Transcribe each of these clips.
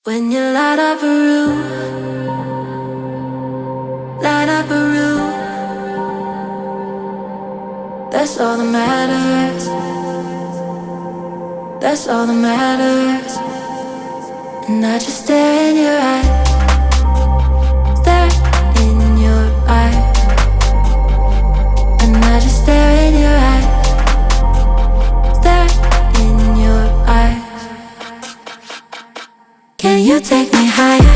When you light up a room, light up a room, that's all that matters. That's all that matters. And I just stare in your eyes, stare in your eyes, and I just stare in your eyes, stare in your eyes. Can you take me higher?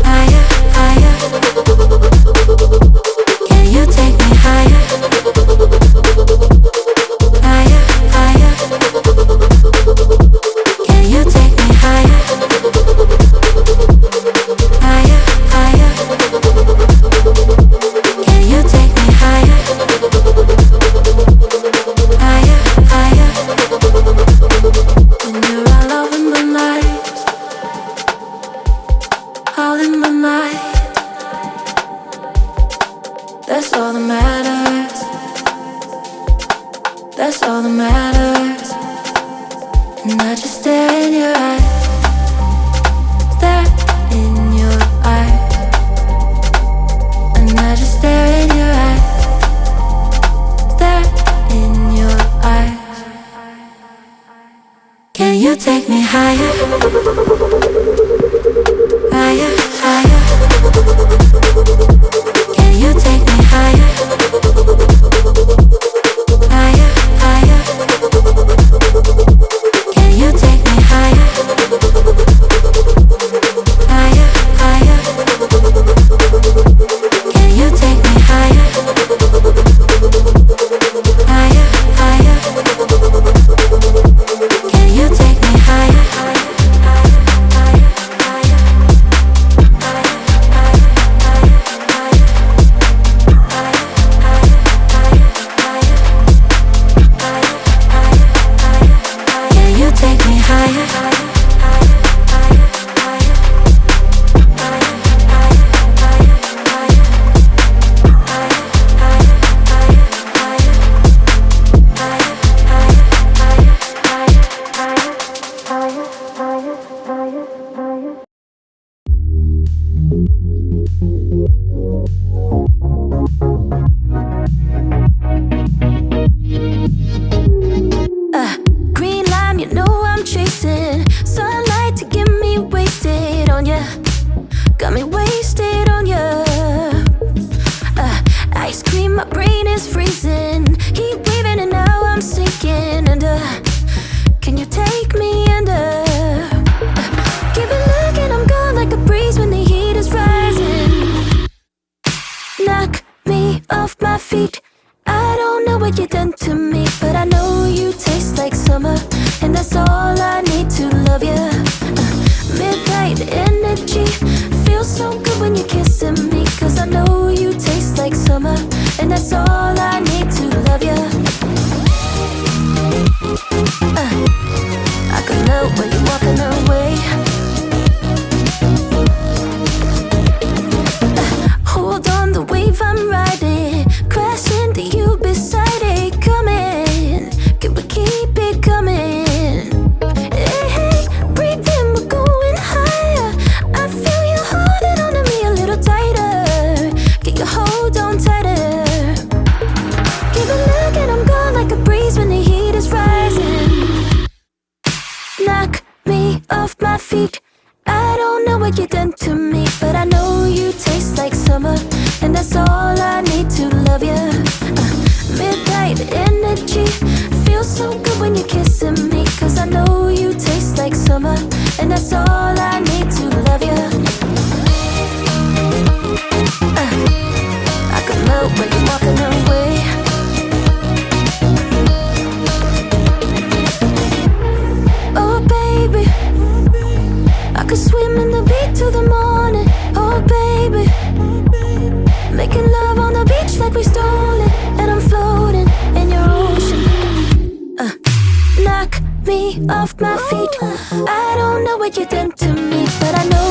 Higher, higher. Can you take me higher? Higher, higher. Can you take me higher? Higher, higher. Can you take me higher? Higher, higher. When you're all over my mind, all in my mind, that's all that matters. That's all that matters. And I just stare in your eyes, stare in your eyes, and I just stare in your eyes, stare in your eyes. Can you take me higher? Higher, higher. Can you take me higher? Higher, higher. Can you take me higher? Higher, higher. Can you take me higher? Higher, higher. Can you take me higher? Can you take me higher? Green lime, you know I'm chasing sunlight to get me wasted on ya. Got me wasted on ya. Ice cream, my brain is freezing. Heat waving and now I'm sinking under. Can you take me under? Give a look and I'm gone like a breeze when the heat is rising. Knock me off my feet. I don't know what you've done to me, but I know you taste like summer, and that's all I need to love you. Midnight energy feels so good when you're kissing me, 'cause I know you taste like summer, and that's all I need to love you. I can melt when you're walking away. Hold on, the wave I'm riding, crash into you beside it, coming. Can we keep it coming? Hey, hey, breathe in, we're going higher. I feel you holding on to me a little tighter. Get your hold on tighter. Give a look and I'm gone like a breeze when the heat is rising. Knock me off my feet. I don't know what you've done to me, but I know you taste like summer, and that's all I need to love you. Midnight energy feels so good when you're kissing me, 'cause I know you taste like summer, and that's all I need to love you. I can melt when you're walking away. Oh baby, I could swim in the beat till the morning. Oh baby, making love on the beach like we stole it, and I'm floating in your ocean. Knock me off my feet. I don't know what you've done to me, but I know